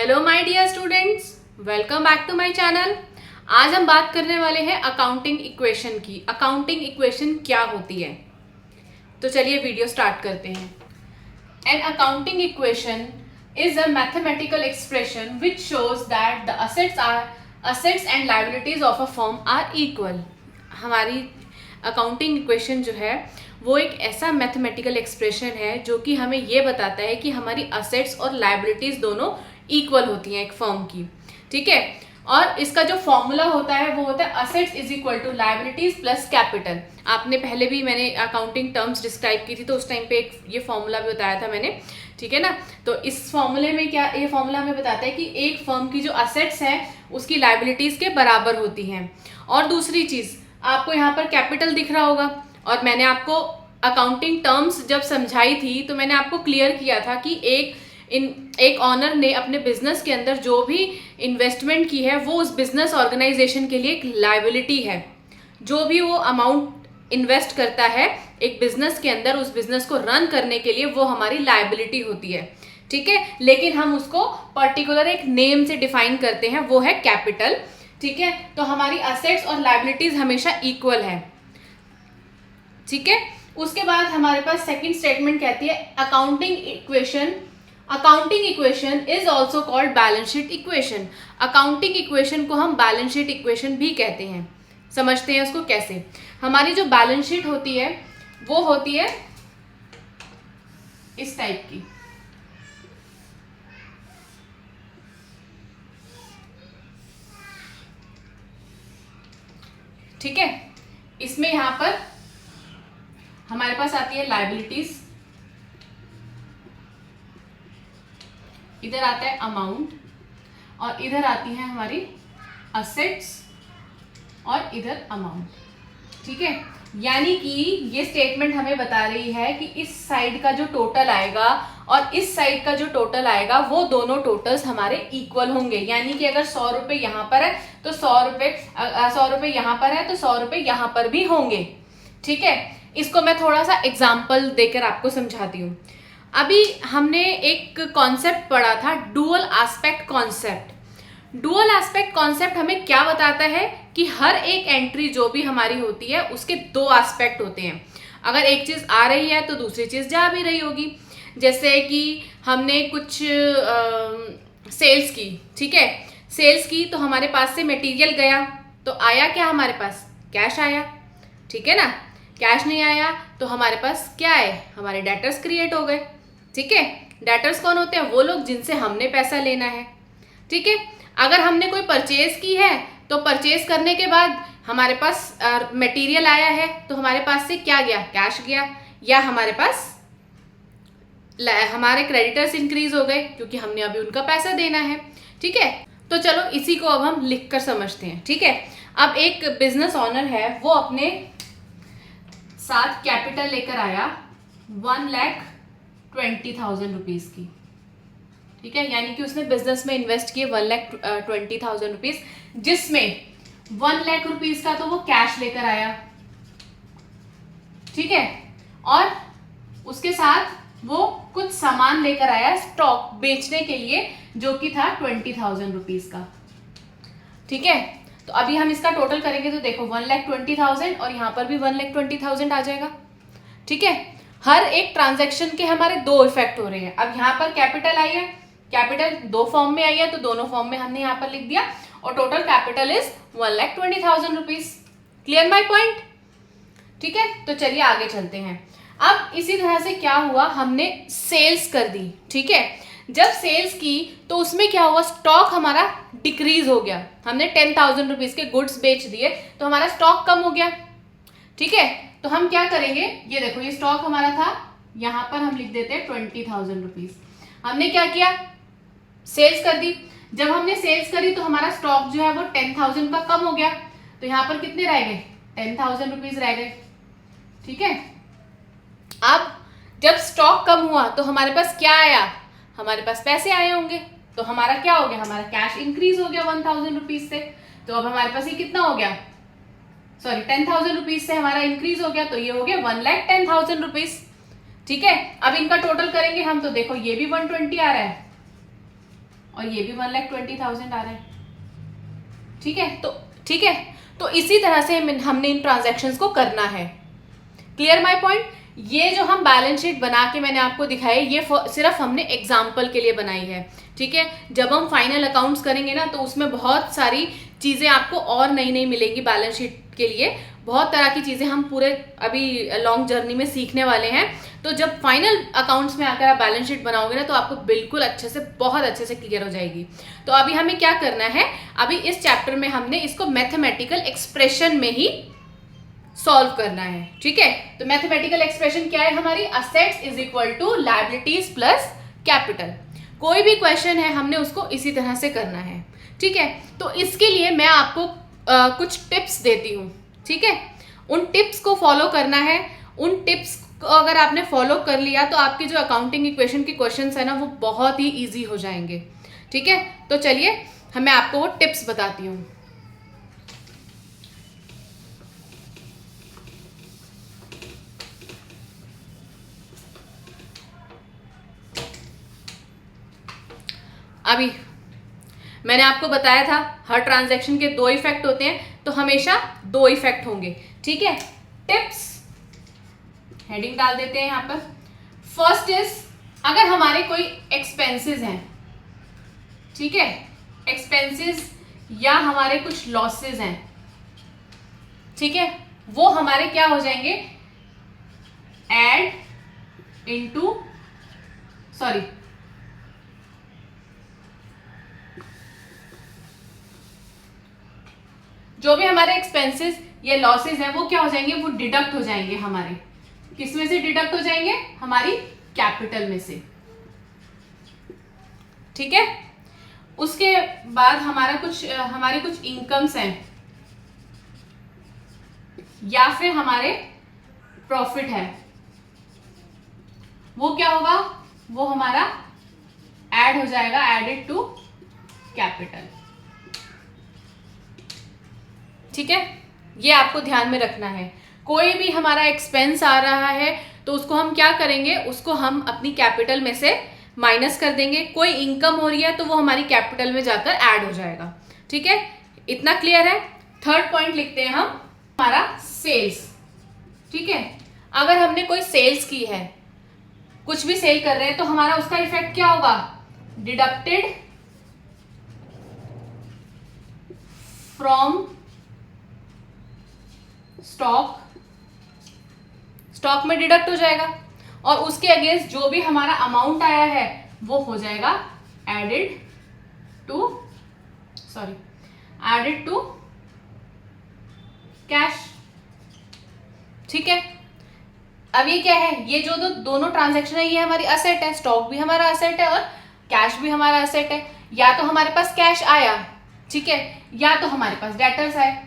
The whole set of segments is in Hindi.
Hello my dear students, welcome back to my channel. आज हम बात करने वाले हैं अकाउंटिंग इक्वेशन की। अकाउंटिंग इक्वेशन क्या होती है, तो चलिए वीडियो स्टार्ट करते हैं। An accounting equation is a mathematical expression which shows that the assets and liabilities of a firm are equal. हमारी अकाउंटिंग इक्वेशन जो है वो एक ऐसा मैथमेटिकल एक्सप्रेशन है जो कि हमें ये बताता है कि हमारी असेट्स और लायबिलिटीज दोनों इक्वल होती हैं एक फर्म की। ठीक है, और इसका जो फॉर्मूला होता है वो होता है assets is equal to liabilities plus capital. आपने पहले भी मैंने अकाउंटिंग टर्म्स डिस्क्राइब की थी तो उस टाइम पे एक ये फॉर्मूला भी बताया था मैंने। ठीक है ना, तो इस फॉर्मूले में क्या, ये फॉर्मूला हमें बताता है कि एक फर्म की जो असेट्स हैं उसकी लायबिलिटीज के बराबर होती हैं। और दूसरी चीज, आपको यहाँ पर कैपिटल दिख रहा होगा, और मैंने आपको अकाउंटिंग टर्म्स जब समझाई थी तो मैंने आपको क्लियर किया था कि एक ऑनर ने अपने बिजनेस के अंदर जो भी इन्वेस्टमेंट की है वो उस बिजनेस ऑर्गेनाइजेशन के लिए एक लायबिलिटी है। जो भी वो अमाउंट इन्वेस्ट करता है एक बिजनेस के अंदर, उस बिजनेस को रन करने के लिए वो हमारी लायबिलिटी होती है। ठीक है, लेकिन हम उसको पर्टिकुलर एक नेम से डिफाइन करते हैं, वो है कैपिटल। ठीक है, तो हमारी असेट्स और लायबिलिटीज हमेशा इक्वल है। ठीक है, उसके बाद हमारे पास सेकंड स्टेटमेंट कहती है accounting equation is also called balance sheet equation. Accounting equation को हम बैलेंस शीट इक्वेशन भी कहते हैं। समझते हैं उसको कैसे। हमारी जो बैलेंस शीट होती है वो होती है इस टाइप की। ठीक है, इसमें यहां पर हमारे पास आती है लायबिलिटीज, इधर आता है अमाउंट, और इधर आती है हमारी असेट्स, और इधर अमाउंट। ठीक है, यानी कि ये स्टेटमेंट हमें बता रही है कि इस साइड का जो टोटल आएगा और इस साइड का जो टोटल आएगा वो दोनों टोटल्स हमारे इक्वल होंगे। यानी कि अगर 100 रुपये यहाँ पर है तो 100 रुपये यहाँ पर है तो 100 रुपये यहाँ पर भी होंगे। ठीक है, इसको मैं थोड़ा सा एग्जाम्पल देकर आपको समझाती हूँ। अभी हमने एक कॉन्सेप्ट पढ़ा था, dual aspect concept. Dual aspect concept हमें क्या बताता है कि हर एक एंट्री जो भी हमारी होती है उसके दो एस्पेक्ट होते हैं। अगर एक चीज़ आ रही है तो दूसरी चीज़ जा भी रही होगी। जैसे कि हमने कुछ सेल्स की, ठीक है, सेल्स की तो हमारे पास से मटेरियल गया तो आया क्या, हमारे पास कैश आया। ठीक है ना, कैश नहीं आया तो हमारे पास क्या है, हमारे डेटर्स क्रिएट हो गए। ठीक है, डेटर्स कौन होते हैं, वो लोग जिनसे हमने पैसा लेना है। ठीक है, अगर हमने कोई परचेज की है तो परचेज करने के बाद हमारे पास मटेरियल आया है तो हमारे पास से क्या गया, कैश गया, या हमारे पास हमारे क्रेडिटर्स इंक्रीज हो गए क्योंकि हमने अभी उनका पैसा देना है। ठीक है, तो चलो इसी को अब हम लिख कर समझते हैं। ठीक है, अब एक बिजनेस ऑनर है, वो अपने साथ कैपिटल लेकर आया 1,20,000 रुपीज की। ठीक है, यानी कि उसने बिजनेस में इन्वेस्ट किए 1,20,000 रुपीज, जिसमें 1 लाख रुपीज का तो वो कैश लेकर आया। ठीक है, और उसके साथ वो कुछ सामान लेकर आया स्टॉक बेचने के लिए, जो कि था 20,000 रुपीज का। ठीक है, तो अभी हम इसका टोटल करेंगे तो देखो 1,20,000 और यहाँ पर भी 1,20,000 आ जाएगा। ठीक है, हर एक ट्रांजैक्शन के हमारे दो इफेक्ट हो रहे हैं। अब यहाँ पर कैपिटल आई है, कैपिटल दो फॉर्म में आई है तो दोनों फॉर्म में हमने यहाँ पर लिख दिया, और total capital is 1,20,000 rupees. Clear my point. ठीक है, तो चलिए आगे चलते हैं। अब इसी तरह से क्या हुआ, हमने सेल्स कर दी। ठीक है, जब सेल्स की तो उसमें क्या हुआ, स्टॉक हमारा डिक्रीज हो गया। हमने 10,000 रुपीज के गुड्स बेच दिए तो हमारा स्टॉक कम हो गया। ठीक है, तो हम क्या करेंगे, ये देखो ये स्टॉक हमारा था, यहां पर हम लिख देते हैं 20,000 रुपीज। हमने क्या किया, सेल्स कर दी। जब हमने सेल्स करी तो हमारा स्टॉक जो है वो 10,000 का कम हो गया, तो यहां पर कितने रह गए, 10,000 रुपीज रह गए। ठीक है, अब जब स्टॉक कम हुआ तो हमारे पास क्या आया, हमारे पास पैसे आए होंगे, तो हमारा क्या हो गया, हमारा कैश इंक्रीज हो गया 1,000 रुपीज से। तो अब हमारे पास ये कितना हो गया, सॉरी 10,000 रुपीज से हमारा इंक्रीज हो गया, तो ये हो गया 1,10,000 रुपीज। ठीक है, अब इनका टोटल करेंगे हम तो देखो ये भी 120 आ रहा है, और ये भी 1,20,000 आ रहा है। ठीक है, तो ठीक है, तो इसी तरह से हमने इन ट्रांजैक्शंस को करना है। Clear my point? ये जो हम बैलेंस शीट बना के मैंने आपको दिखाई, ये सिर्फ हमने एग्जाम्पल के लिए बनाई है। ठीक है, जब हम फाइनल अकाउंट्स करेंगे ना, तो उसमें बहुत सारी चीज़ें आपको और नई नई मिलेंगी। बैलेंस शीट के लिए बहुत तरह की चीज़ें हम पूरे अभी लॉन्ग जर्नी में सीखने वाले हैं। तो जब फाइनल अकाउंट्स में आकर आप बैलेंस शीट बनाओगे ना, तो आपको बिल्कुल अच्छे से, बहुत अच्छे से क्लियर हो जाएगी। तो अभी हमें क्या करना है, अभी इस चैप्टर में हमने इसको मैथमेटिकल एक्सप्रेशन में ही सॉल्व करना है। ठीक है, तो मैथमेटिकल एक्सप्रेशन क्या है हमारी, assets is equal to liabilities plus capital. कोई भी क्वेश्चन है हमने उसको इसी तरह से करना है। ठीक है, तो इसके लिए मैं आपको कुछ टिप्स देती हूँ। ठीक है, उन टिप्स को फॉलो करना है। उन टिप्स को अगर आपने फॉलो कर लिया तो आपके जो अकाउंटिंग इक्वेशन के क्वेश्चंस है ना, वो बहुत ही ईजी हो जाएंगे। ठीक है, तो चलिए मैं आपको वो टिप्स बताती हूँ। अभी मैंने आपको बताया था हर ट्रांजैक्शन के 2 इफेक्ट होते हैं, तो हमेशा 2 इफेक्ट होंगे। ठीक है, टिप्स हेडिंग डाल देते हैं यहाँ पर। फर्स्ट इज, अगर हमारे कोई एक्सपेंसेस हैं, ठीक है, एक्सपेंसेस या हमारे कुछ लॉसेस हैं, ठीक है, वो हमारे क्या हो जाएंगे, एड इनटू, सॉरी, जो भी हमारे एक्सपेंसेस या लॉसेस हैं वो क्या हो जाएंगे, वो डिडक्ट हो जाएंगे हमारे, किस में से डिडक्ट हो जाएंगे, हमारी कैपिटल में से। ठीक है, उसके बाद हमारे कुछ इनकम्स हैं या फिर हमारे प्रॉफिट है, वो क्या होगा, वो हमारा ऐड हो जाएगा, एडेड टू कैपिटल। ठीक है, ये आपको ध्यान में रखना है। कोई भी हमारा एक्सपेंस आ रहा है तो उसको हम क्या करेंगे, उसको हम अपनी कैपिटल में से माइनस कर देंगे। कोई इनकम हो रही है तो वो हमारी कैपिटल में जाकर ऐड हो जाएगा। ठीक है, इतना क्लियर है। थर्ड पॉइंट लिखते हैं हम, हमारा सेल्स। ठीक है, अगर हमने कोई सेल्स की है, कुछ भी सेल कर रहे हैं, तो हमारा उसका इफेक्ट क्या होगा, डिडक्टेड फ्रॉम स्टॉक, स्टॉक में डिडक्ट हो जाएगा, और उसके अगेंस्ट जो भी हमारा अमाउंट आया है वो हो जाएगा एडेड टू कैश। ठीक है, अब ये क्या है, ये जो दोनों ट्रांजैक्शन है ये हमारी असेट है, स्टॉक भी हमारा असेट है और कैश भी हमारा असेट है। या तो हमारे पास कैश आया, ठीक है, या तो हमारे पास डेटर्स आए।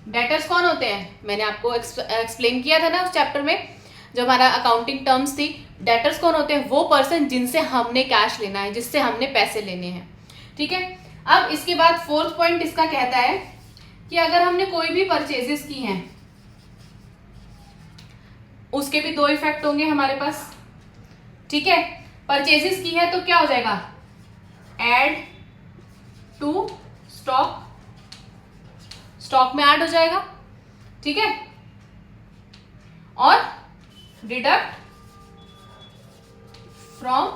डेटर्स कौन होते हैं, मैंने आपको एक्सप्लेन किया था ना उस चैप्टर में, जो हमारा अकाउंटिंग टर्म्स थी। डेटर्स कौन होते हैं, वो पर्सन जिनसे हमने कैश लेना है, जिससे हमने पैसे लेने हैं। ठीक है, अब इसके बाद फोर्थ पॉइंट इसका कहता है कि अगर हमने कोई भी परचेजेस की हैं, उसके भी 2 इफेक्ट होंगे हमारे पास। ठीक है, परचेजेस की है तो क्या हो जाएगा, ऐड टू स्टॉक, स्टॉक में ऐड हो जाएगा। ठीक है, और डिडक्ट फ्रॉम,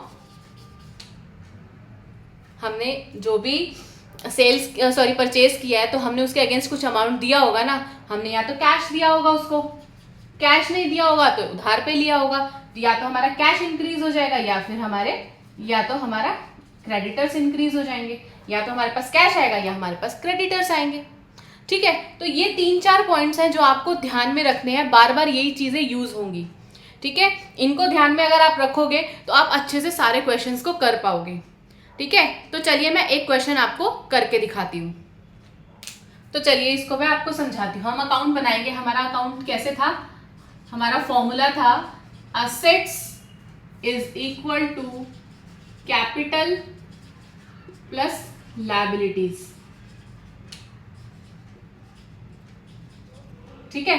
हमने जो भी परचेज किया है तो हमने उसके अगेंस्ट कुछ अमाउंट दिया होगा ना, हमने या तो कैश दिया होगा उसको, कैश नहीं दिया होगा तो उधार पे लिया होगा, या तो हमारा कैश इंक्रीज हो जाएगा या तो हमारा क्रेडिटर्स इंक्रीज हो जाएंगे, या तो हमारे पास कैश आएगा या हमारे पास क्रेडिटर्स आएंगे। ठीक है, तो ये 3-4 पॉइंट्स हैं जो आपको ध्यान में रखने हैं, बार बार यही चीजें यूज होंगी। ठीक है, इनको ध्यान में अगर आप रखोगे तो आप अच्छे से सारे क्वेश्चंस को कर पाओगे। ठीक है, तो चलिए मैं एक क्वेश्चन आपको करके दिखाती हूँ। तो चलिए इसको मैं आपको समझाती हूँ। हम अकाउंट बनाएंगे, हमारा अकाउंट कैसे था, हमारा फॉर्मूला था assets is equal to capital plus liabilities. ठीक है,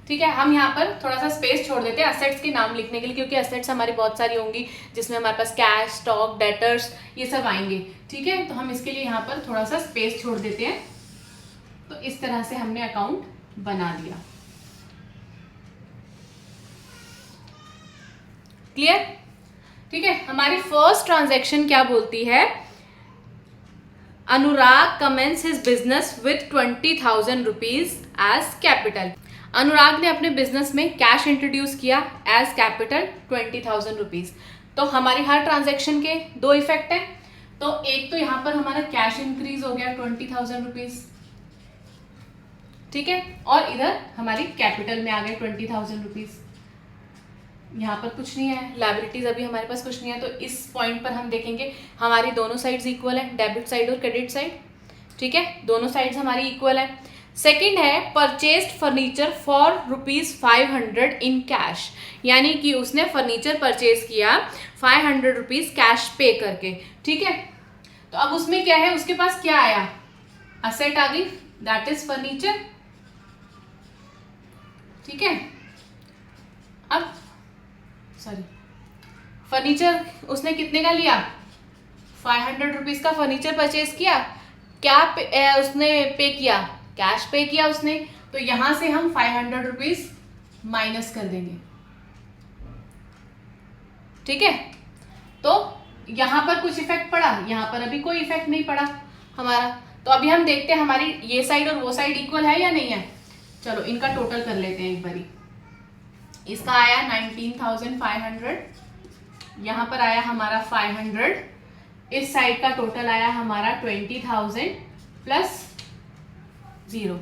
ठीक है, हम यहाँ पर थोड़ा सा स्पेस छोड़ देते हैं असेट्स के नाम लिखने के लिए, क्योंकि असेट्स हमारी बहुत सारी होंगी जिसमें हमारे पास कैश, स्टॉक, डेटर्स ये सब आएंगे। ठीक है, तो हम इसके लिए यहाँ पर थोड़ा सा स्पेस छोड़ देते हैं। तो इस तरह से हमने अकाउंट बना दिया। क्लियर? ठीक है, हमारी फर्स्ट ट्रांजैक्शन क्या बोलती है? Anurag commences his business with 20,000 rupees as capital. Anurag ने अपने बिजनेस में कैश इंट्रोड्यूस किया एज कैपिटल 20,000 रुपीज। तो हमारी हर ट्रांजैक्शन के दो इफेक्ट हैं। तो एक तो यहाँ पर हमारा कैश इंक्रीज हो गया 20,000 रुपीज, ठीक है, और इधर हमारी कैपिटल में आ गए 20,000 रुपीज। यहाँ पर कुछ नहीं है, लायबिलिटीज अभी हमारे पास कुछ नहीं है। तो इस पॉइंट पर हम देखेंगे हमारी दोनों साइड्स इक्वल है, डेबिट साइड और क्रेडिट साइड। ठीक है, दोनों साइड्स हमारी इक्वल है। सेकंड है purchased furniture for ₹500 in cash, यानी कि उसने फर्नीचर परचेज किया 500 रुपीज कैश पे करके। ठीक है, तो अब उसमें क्या है, उसके पास क्या आया? असेट आ गई, दैट इज फर्नीचर। ठीक है, अब सॉरी, फर्नीचर उसने कितने का लिया? 500 रुपीज का फर्नीचर परचेज किया। क्या उसने पे किया? कैश पे किया उसने। तो यहां से हम 500 रुपीज माइनस कर देंगे। ठीक है, तो यहां पर कुछ इफेक्ट पड़ा, यहां पर अभी कोई इफेक्ट नहीं पड़ा हमारा। तो अभी हम देखते हैं हमारी ये साइड और वो साइड इक्वल है या नहीं है। चलो इनका टोटल कर लेते हैं एक बारी। इसका आया 19,500, यहाँ पर आया हमारा 500, इस साइड का टोटल आया हमारा 20,000 प्लस 0।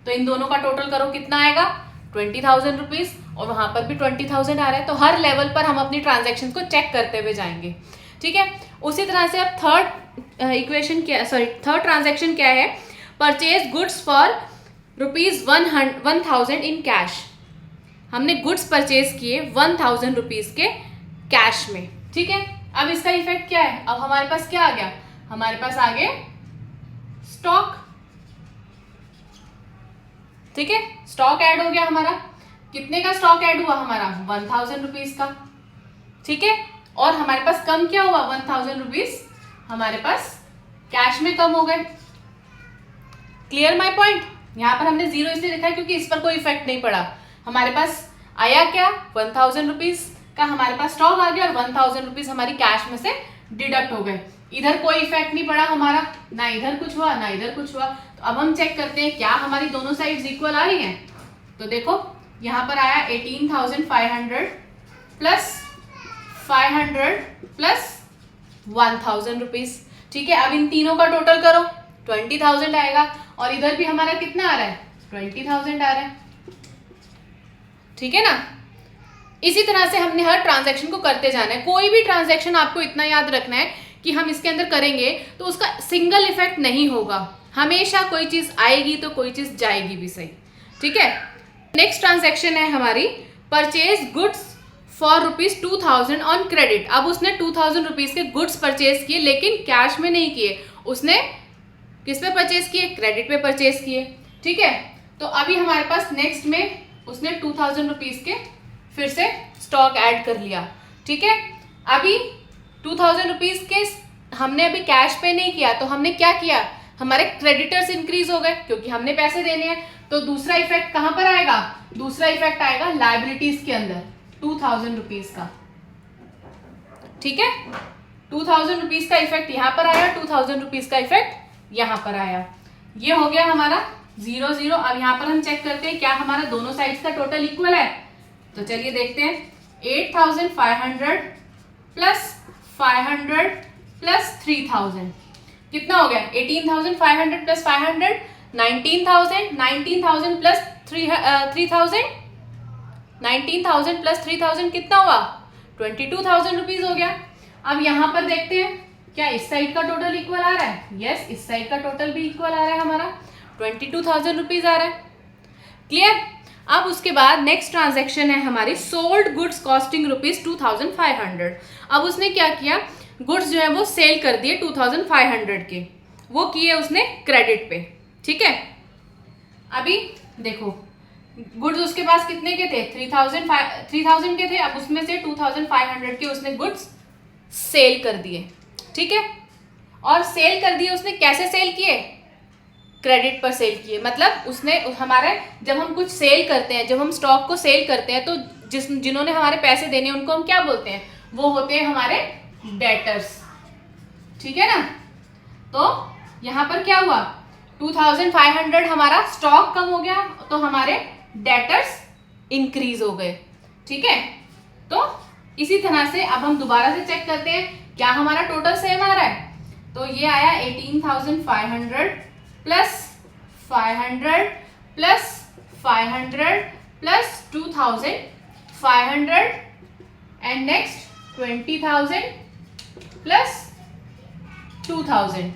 तो इन दोनों का टोटल करो, कितना आएगा? 20,000 रुपीज, और वहां पर भी 20,000 आ रहा है। तो हर लेवल पर हम अपनी ट्रांजेक्शन को चेक करते हुए जाएंगे। ठीक है, उसी तरह से अब थर्ड ट्रांजेक्शन क्या है? Purchase goods for ₹1,000 in cash. हमने गुड्स परचेज किए 1,000 रुपीज के कैश में। ठीक है, अब इसका इफेक्ट क्या है? अब हमारे पास क्या आ गया? हमारे पास आ गए स्टॉक। ठीक है, स्टॉक ऐड हो गया हमारा। कितने का स्टॉक ऐड हुआ हमारा? 1,000 रुपीज का। ठीक है, और हमारे पास कम क्या हुआ? 1,000 रुपीज हमारे पास कैश में कम हो गए। Clear my point? यहाँ पर हमने 0 इसलिए लिखा है क्योंकि इस पर कोई इफेक्ट नहीं पड़ा। हमारे पास आया क्या? 1,000 रुपीज का हमारे पास स्टॉक आ गया और 1,000 रुपीज हमारी कैश में से डिडक्ट हो गए। इधर कोई इफेक्ट नहीं पड़ा हमारा, ना इधर कुछ हुआ ना इधर कुछ हुआ। तो अब हम चेक करते हैं क्या हमारी दोनों साइड्स इक्वल आ रही हैं। तो देखो यहाँ पर आया 18,500 प्लस 500 प्लस 1,000 रुपीज। ठीक है, अब इन तीनों का टोटल करो, 20,000 आएगा, और इधर भी हमारा कितना आ रहा है? 20,000 आ रहा है। ठीक है ना? इसी तरह से हमने हर ट्रांजैक्शन को करते जाना है। कोई भी ट्रांजैक्शन आपको इतना याद रखना है कि हम इसके अंदर करेंगे तो उसका सिंगल इफेक्ट नहीं होगा, हमेशा कोई चीज आएगी तो कोई चीज जाएगी भी सही। ठीक है, नेक्स्ट ट्रांजैक्शन है हमारी purchase goods for ₹2,000 on credit. अब उसने 2,000 रुपीज के गुड्स परचेज किए, लेकिन कैश में नहीं किए, उसने किस पे परचेज किए? क्रेडिट पे परचेज किए। ठीक है, तो अभी हमारे पास नेक्स्ट में उसने 2,000 रुपीज के फिर से स्टॉक ऐड कर लिया। ठीक है, अभी 2,000 रुपीज के हमने अभी कैश पे नहीं किया, तो हमने क्या किया? हमारे क्रेडिटर्स इंक्रीज हो गए क्योंकि हमने पैसे देने हैं। तो दूसरा इफेक्ट कहां पर आएगा? दूसरा इफेक्ट आएगा लायबिलिटीज के अंदर 2,000 रुपीज का। ठीक है, 2,000 रुपीज का इफेक्ट यहां पर आया, 2,000 रुपीज का इफेक्ट यहां पर आया। ये हो गया हमारा 0-0। अब यहाँ पर हम चेक करते हैं क्या हमारा दोनों साइड्स का टोटल इक्वल है। तो चलिए देखते हैं, 8,500 प्लस 500 प्लस 3,000 कितना हो गया? 18,500 प्लस 500 19,000, 19,000 प्लस 3,000, 19,000 प्लस 3,000 कितना हुआ? 22,000 रुपीज हो गया। अब यहाँ पर देखते हैं क्या इस साइड का टोटल इक्वल आ रहा है? यस, इस साइड का टोटल भी इक्वल आ रहा है हमारा, 22,000 रुपीज आ रहा है। क्लियर? अब उसके बाद नेक्स्ट ट्रांजैक्शन है हमारी सोल्ड गुड्स कॉस्टिंग ₹2,500। अब उसने क्या किया? गुड्स जो है वो सेल कर दिए 2,500 के, वो किए उसने क्रेडिट पे। ठीक है, अभी देखो गुड्स उसके पास कितने के थे, 3000 के थे। अब उसमें से 2500 के उसने गुड्स सेल कर दिए, ठीक है। और सेल कर दिए उसने, कैसे सेल किए, क्रेडिट पर सेल किए। मतलब उसने हमारे, जब हम कुछ सेल करते हैं, जब हम स्टॉक को सेल करते हैं, तो जिन्होंने हमारे पैसे देने उनको हम क्या बोलते हैं, वो होते हैं हमारे डेटर्स, ठीक है ना। तो यहाँ पर क्या हुआ, 2500 हमारा स्टॉक कम हो गया, तो हमारे डेटर्स इंक्रीज हो गए, ठीक है। तो इसी तरह से अब हम दोबारा से चेक करते हैं क्या हमारा टोटल सेम आ रहा है। तो ये आया 18,500 plus 500 plus 500 plus 2,500 and next 20,000 plus 2,000,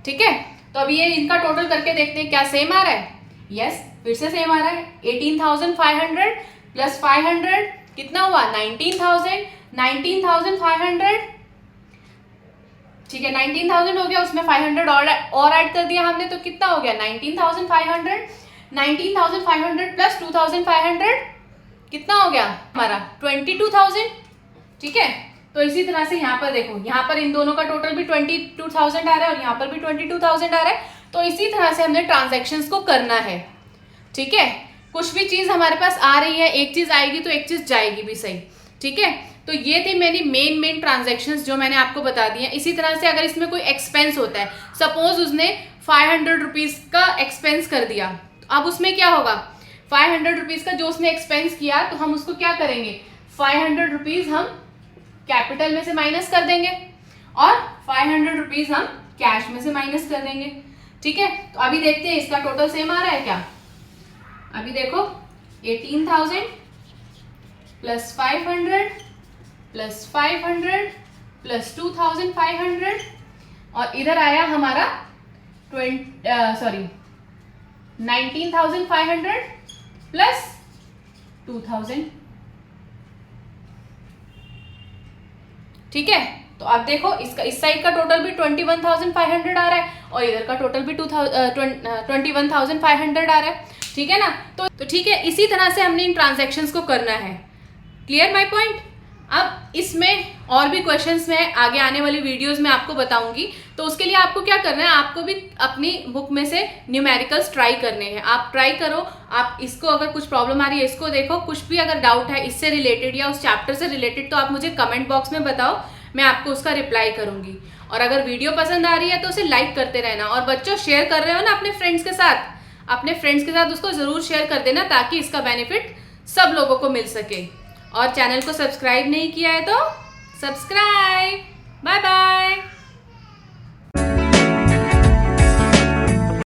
ठीक है। तो अब ये इनका टोटल करके देखते हैं क्या सेम आ रहा है। यस, फिर से सेम आ रहा है। 18,500 प्लस 500 कितना हुआ, 19,000, 19,500, ठीक है। 19,000 हो गया, उसमें 500 और ऐड कर दिया हमने, तो कितना हो गया 19,500। 19,500 प्लस 2,500 कितना हो गया हमारा 22,000, ठीक है। तो इसी तरह से यहाँ पर देखो, यहाँ पर इन दोनों का टोटल भी 22,000 आ रहा है और यहाँ पर भी 22,000 आ रहा है। तो इसी तरह से हमने ट्रांजैक्शंस को करना है, ठीक है। कुछ भी चीज़ हमारे पास आ रही है, एक चीज़ आएगी तो एक चीज़ जाएगी भी, सही, ठीक है। तो ये थी मेरी मेन ट्रांजैक्शंस जो मैंने आपको बता दी हैं। इसी तरह से अगर इसमें कोई एक्सपेंस होता है, सपोज उसने 500 रुपीज़ का एक्सपेंस कर दिया, अब उसमें क्या होगा, 500 रुपीज़ का जो उसने एक्सपेंस किया, तो हम उसको क्या करेंगे, 500 रुपीज़ हम कैपिटल में से माइनस कर देंगे और 500 रुपीज़ हम कैश में से माइनस कर देंगे, ठीक है। तो अभी देखते हैं इसका टोटल सेम आ रहा है क्या। अभी देखो 18,000 प्लस 500 प्लस 500 प्लस 2,500 और इधर आया हमारा 19,500 प्लस 2,000, ठीक है। तो आप देखो इसका, इस साइड का टोटल भी 21,500 आ रहा है और इधर का टोटल भी 21,500 आ रहा है, ठीक है ना। तो ठीक है, इसी तरह से हमने इन ट्रांजैक्शंस को करना है। Clear my point. अब इसमें और भी क्वेश्चंस मैं आगे आने वाली वीडियोस में आपको बताऊंगी, तो उसके लिए आपको क्या करना है, आपको भी अपनी बुक में से न्यूमेरिकल्स ट्राई करने हैं। आप ट्राई करो, आप इसको अगर कुछ प्रॉब्लम आ रही है इसको देखो, कुछ भी अगर डाउट है इससे रिलेटेड या उस चैप्टर से रिलेटेड, तो आप मुझे कमेंट बॉक्स में बताओ, मैं आपको उसका रिप्लाई करूंगी। और अगर वीडियो पसंद आ रही है तो उसे लाइक करते रहना। और बच्चों, शेयर कर रहे हो ना अपने फ्रेंड्स के साथ, अपने फ्रेंड्स के साथ उसको ज़रूर शेयर कर देना, ताकि इसका बेनिफिट सब लोगों को मिल सके। और चैनल को सब्सक्राइब नहीं किया है तो सब्सक्राइब। Bye bye.